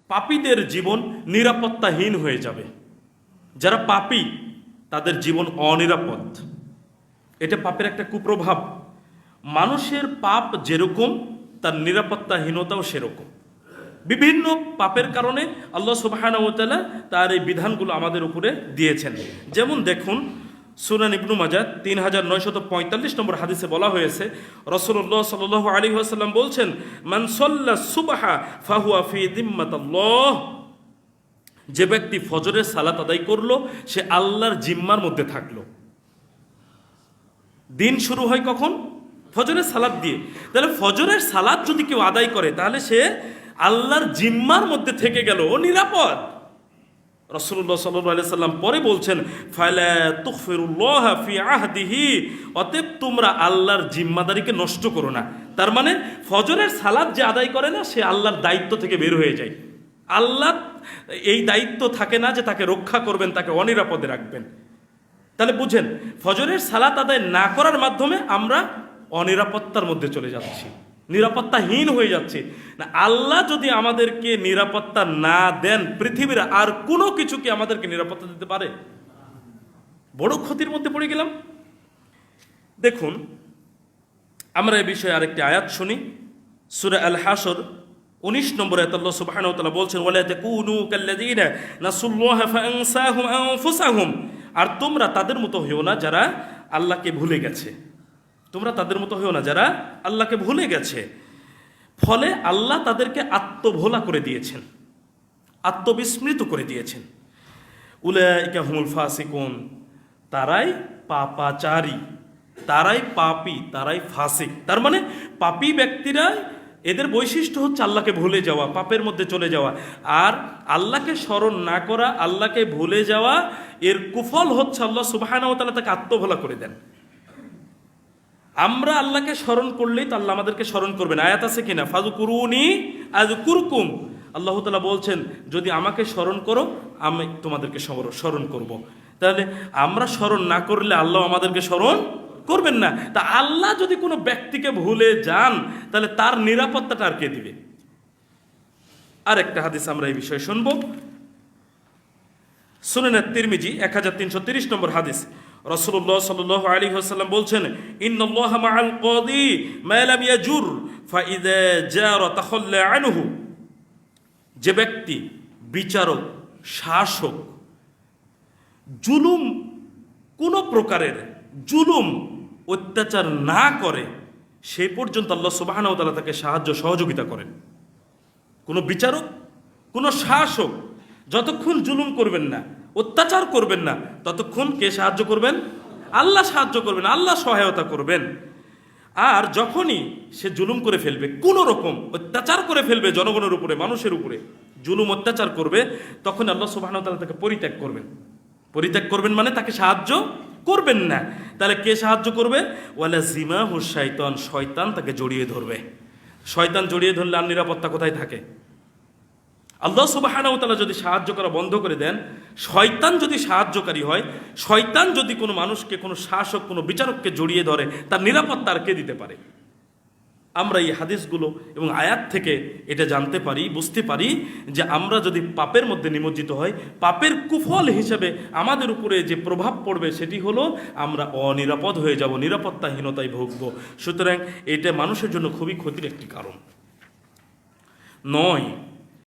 পাপীদের জীবন নিরাপত্তাহীন হয়ে যাবে। যারা পাপী তাদের জীবন অনিরাপদ। এটা পাপের একটা কুপ্রভাব। মানুষের পাপ যেরকম তার নিরাপত্তাহীনতাও সেরকম। বিভিন্ন পাপের কারণে আল্লাহ সুবহানাহু ওয়া তাআলা তার এই বিধানগুলো আমাদের উপরে দিয়েছেন। যেমন দেখুন, সুনান ইবনু মাজাহ 3945 নম্বর হাদিসে বলা হয়েছে, রাসূলুল্লাহ সাল্লাল্লাহু আলাইহি ওয়াসাল্লাম বলছেন, মান সাল্লা সুবহা ফাহুয়া ফি যিম্মাতিল্লাহ। যে ব্যক্তি ফজরের সালাত আদায় করলো সে আল্লাহর জিম্মার মধ্যে থাকলো। দিন শুরু হয় কখন? ফজরের সালাত দিয়ে। তাহলে ফজরের সালাত যদি কেউ আদায় করে তাহলে সে আল্লাহর জিম্মার মধ্যে থেকে গেল, ও নিরাপদ। রাসূলুল্লাহ সাল্লাল্লাহু আলাইহি সাল্লাম পরে বলছেন, ফালা তুগফিরুল্লাহ ফি আহদিহি, অতএব তোমরা আল্লাহর জিম্মাদারিকে নষ্ট করো না। তার মানে ফজরের সালাত যে আদায় করে না সে আল্লাহর দায়িত্ব থেকে বের হয়ে যায়। আল্লাহ এই দায়িত্ব থাকে না যে তাকে রক্ষা করবেন, তাকে অনিরাপদে রাখবেন। তাহলে বুঝেন, ফজরের সালাত আদায় না করার মাধ্যমে আমরা অনিরাপত্তার মধ্যে চলে যাচ্ছি, নিরাপত্তাহীন হয়ে যাচ্ছে। না, আল্লাহ যদি আমাদেরকে নিরাপত্তা না দেন, পৃথিবীর আর কোনো কিছু কি আমাদেরকে নিরাপত্তা দিতে পারে? বড় ক্ষতির মধ্যে পড়ে গেলাম। দেখুন, আমরা এই বিষয়ে আরেকটি আয়াত শুনি। সূরা আল হাশর 19 নম্বর আয়াতে আল্লাহ সুবহানাহু ওয়া তাআলা বলছেন, ওয়ালা তাকুনু কাল্লাযীনা নাসুল্লাহা ফাআনসাহুম আনফুসাহুম। আর তোমরা তাদের মতো হইও না যারা আল্লাহকে ভুলে গেছে। তোমরা তাদের মতো হইও না যারা আল্লাহকে ভুলে গেছে। ফলে আল্লাহ তাদেরকে আত্মভোলা করে দিয়েছেন, আত্মবিস্মৃত করে দিয়েছেন। উলাইকা হুমুল ফাসিকুন, তারাই পাপাচারী, তারাই পাপী, তারাই ফাসিক। তার মানে পাপী ব্যক্তিরা, এদের বৈশিষ্ট্য হচ্ছে আল্লাহকে ভুলে যাওয়া, পাপের মধ্যে চলে যাওয়া। আর আল্লাহকে স্মরণ না করা, আল্লাহকে ভুলে যাওয়া, এর কুফল হচ্ছে আল্লাহ সুবহানাহু ওয়া তাআলা তাকে আত্মভোলা করে দেন। আমরা আল্লাহকে স্মরণ করলেই তো আল্লাহ আমাদেরকে স্মরণ করবেন। আয়াত আছে কিনা, ফাযকুরুনি আযকুরকুম। আল্লাহ তাআলা বলছেন, যদি আমাকে স্মরণ করো আমি তোমাদেরকে স্মরণ করব। তাহলে আমরা স্মরণ না করলে আল্লাহ আমাদেরকে স্মরণ করবেন না। তা আল্লাহ যদি কোনো ব্যক্তিকে ভুলে যান তাহলে তার নিরাপত্তাটা আর কে দিবে? আর একটা হাদিস আমরা এই বিষয়ে শুনব। সুনান তিরমিজি 1330 নম্বর হাদিস, রাসূলুল্লাহ সাল্লাল্লাহু আলাইহি ওয়াসাল্লাম বলছেন, ইন্নাল্লাহা মাআল কাদি মা লাম ইয়াজুর ফাইযা জারা তাখাল্লা আনহু। যে ব্যক্তি বিচারক, শাসক, জুলুম, কোন প্রকারের জুলুম অত্যাচার না করে সেই পর্যন্ত আল্লাহ সুবহানাহু ওয়া তাআলা তাকে সাহায্য সহযোগিতা করেন। কোনো বিচারক, কোনো শাসক যতক্ষণ জুলুম করবেন না, অত্যাচার করবেন না, ততক্ষণ কে সাহায্য করবেন? আল্লাহ সাহায্য করবেন, আল্লাহ সহায়তা করবেন। আর যখনই সে জুলুম করে ফেলবে, কোনো রকম অত্যাচার করে ফেলবে জনগণের উপরে, মানুষের উপরে জুলুম অত্যাচার করবে, তখন আল্লাহ সুবহানাহু ওয়া তাআলা তাকে পরিত্যাগ করবেন। পরিত্যাগ করবেন মানে তাকে সাহায্য করবেন না। তাহলে কে সাহায্য করবে? ওয়ালা জিমাহু শাইতান, শয়তান তাকে জড়িয়ে ধরবে। শয়তান জড়িয়ে ধরলে আর নিরাপত্তা কোথায় থাকে? আল্লাহ সুবহানাহু ওয়া তাআলা যদি সাহায্য করা বন্ধ করে দেন, শয়তান যদি সাহায্যকারী হয়, শয়তান যদি কোনো মানুষকে, কোনো শাসক, কোনো বিচারককে জড়িয়ে ধরে, তার নিরাপত্তা আর কে দিতে পারে? আমরা এই হাদিসগুলো এবং আয়াত থেকে এটা জানতে পারি, বুঝতে পারি যে আমরা যদি পাপের মধ্যে নিমজ্জিত হয়, পাপের কুফল হিসেবে আমাদের উপরে যে প্রভাব পড়বে সেটি হলো আমরা অনিরাপদ হয়ে যাব, নিরাপত্তাহীনতায় ভুগব। সুতরাং এটা মানুষের জন্য খুবই ক্ষতির একটি কারণ নয়।